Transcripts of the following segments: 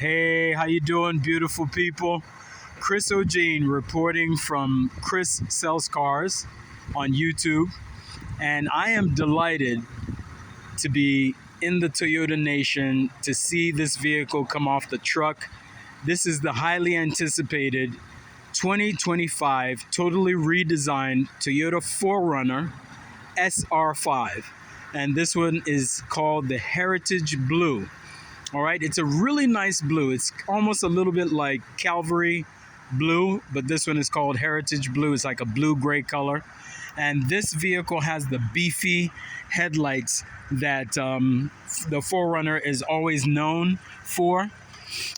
Hey, how you doing, beautiful people? Chris Ogene reporting from Chris Sells Cars on YouTube, and I am delighted to be in the Toyota Nation to see this vehicle come off the truck. This is the highly anticipated 2025 totally redesigned Toyota 4Runner SR5, and this one is called the Heritage Blue. All right, it's a really nice blue. It's almost a little bit like Calvary blue, but this one is called Heritage Blue. It's like a blue-gray color. And this vehicle has the beefy headlights that the 4Runner is always known for.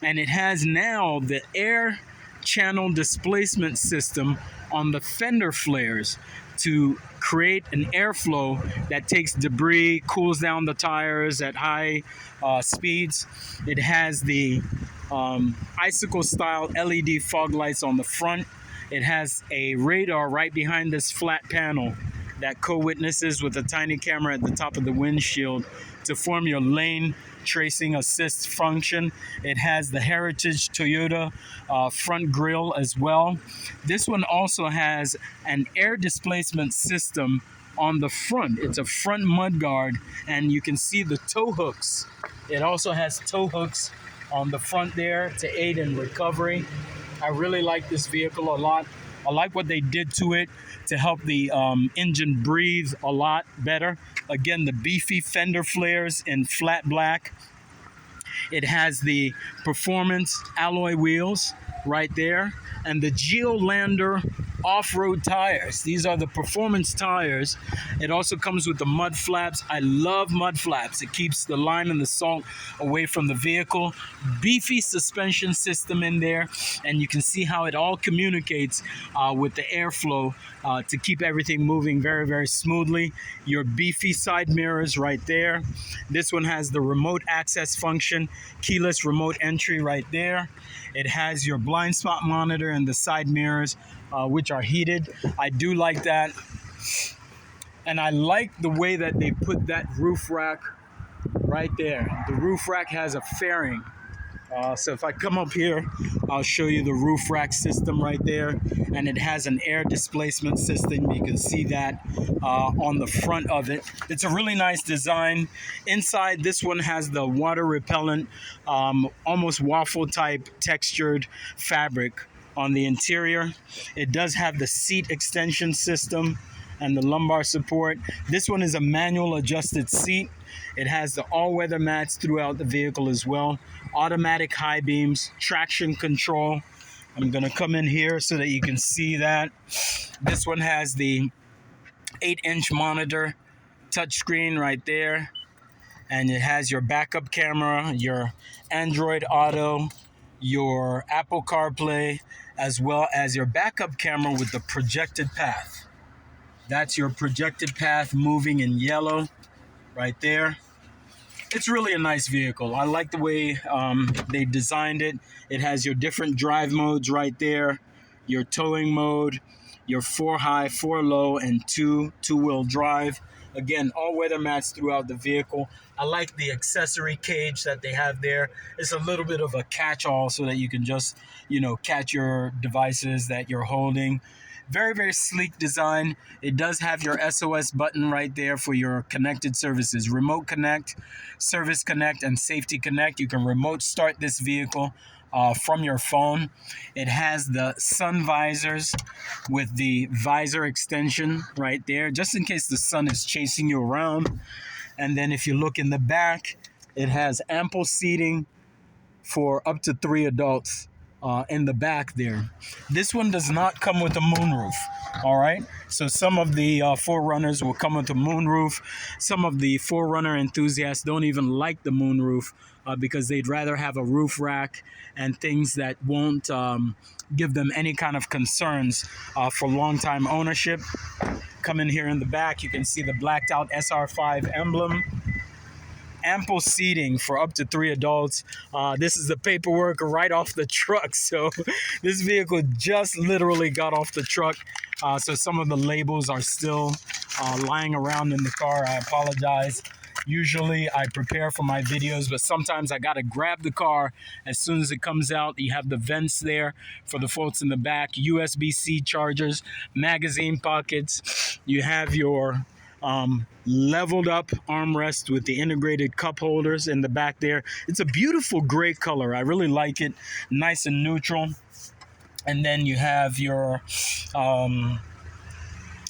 And it has now the air channel displacement system on the fender flares to create an airflow that takes debris, cools down the tires at high speeds. It has the icicle style LED fog lights on the front. It has a radar right behind this flat panel that co-witnesses with a tiny camera at the top of the windshield to form your lane tracing assist function. It has the Heritage Toyota front grille as well. This one also has an air displacement system on the front. It's a front mudguard, and you can see the tow hooks. It also has tow hooks on the front there to aid in recovery. I really like this vehicle a lot. I like what they did to it to help the engine breathe a lot better. Again, the beefy fender flares in flat black. It has the performance alloy wheels right there, and the Highlander off-road tires. These are the performance tires. It also comes with the mud flaps. I love mud flaps. It keeps the lime and the salt away from the vehicle. Beefy suspension system in there, and you can see how it all communicates with the airflow to keep everything moving very, very smoothly. Your beefy side mirrors right there. This one has the remote access function, keyless remote entry right there. It has your blind spot monitor and the side mirrors, which are heated. I do like that. And I like the way that they put that roof rack right there. The roof rack has a fairing. So if I come up here, I'll show you the roof rack system right there. And it has an air displacement system. You can see that on the front of it. It's a really nice design. Inside, this one has the water repellent, almost waffle type textured fabric on the interior. It does have the seat extension system and the lumbar support. This one is a manual adjusted seat. It has the all-weather mats throughout the vehicle as well. Automatic high beams, traction control. I'm gonna come in here so that you can see that. This one has the 8-inch monitor touchscreen right there. And it has your backup camera, your Android Auto, your Apple CarPlay, as well as your backup camera with the projected path. That's your projected path moving in yellow right there. It's really a nice vehicle. I like the way they designed it. It has your different drive modes right there, your towing mode, your 4 high, 4 low, and two-wheel drive. Again, all weather mats throughout the vehicle. I like the accessory cage that they have there. It's a little bit of a catch-all so that you can just, catch your devices that you're holding. Very, very sleek design. It does have your SOS button right there for your connected services. Remote Connect, Service Connect, and Safety Connect. You can remote start this vehicle from your phone. It has the sun visors with the visor extension right there, just in case the sun is chasing you around. And then if you look in the back, it has ample seating for up to 3 adults. In the back there. This one does not come with a moonroof. All right. So some of the 4Runners will come with a moonroof. Some of the 4Runner enthusiasts don't even like the moonroof because they'd rather have a roof rack and things that won't give them any kind of concerns for long-time ownership. Come in here in the back. You can see the blacked out SR5 emblem. Ample seating for up to 3 adults. This is the paperwork right off the truck. So this vehicle just literally got off the truck. So some of the labels are still lying around in the car. I apologize. Usually I prepare for my videos, but sometimes I gotta grab the car as soon as it comes out. You have the vents there for the folks in the back, USB-C chargers, magazine pockets. You have your leveled up armrest with the integrated cup holders in the back there. It's a beautiful gray color. I really like it. Nice and neutral. And then you have your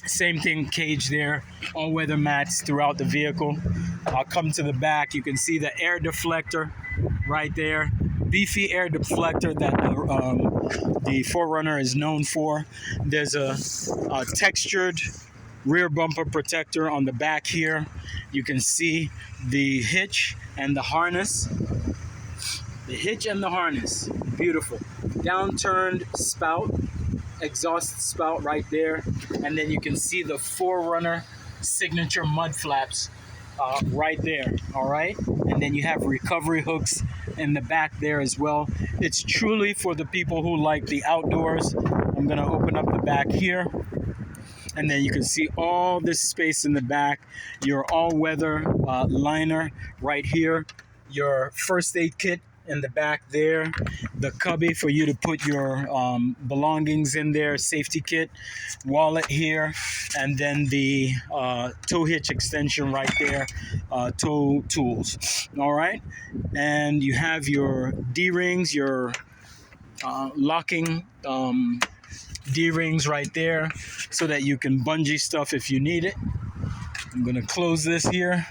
same thing cage there, all-weather mats throughout the vehicle. I'll come to the back. You can see the air deflector right there. Beefy air deflector that the 4Runner is known for. There's a textured rear bumper protector on the back here. You can see the hitch and the harness. The hitch and the harness, beautiful. Downturned spout, exhaust spout right there. And then you can see the 4Runner signature mud flaps right there, all right? And then you have recovery hooks in the back there as well. It's truly for the people who like the outdoors. I'm gonna open up the back here. And then you can see all this space in the back, your all-weather liner right here, your first aid kit in the back there, the cubby for you to put your belongings in there, safety kit, wallet here, and then the tow hitch extension right there, tow tools, all right? And you have your D-rings, your locking D-rings right there so that you can bungee stuff if you need it. I'm going to close this here.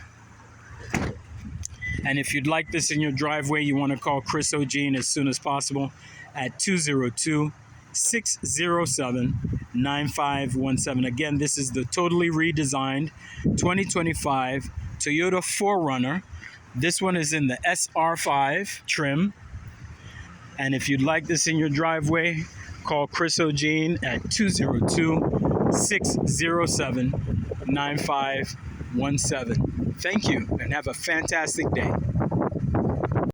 And if you'd like this in your driveway, you want to call Chris Ogene as soon as possible at 202-607-9517. Again, this is the totally redesigned 2025 Toyota 4Runner. This one is in the SR5 trim. And if you'd like this in your driveway, call Chris Ogene at 202-607-9517. Thank you, and have a fantastic day.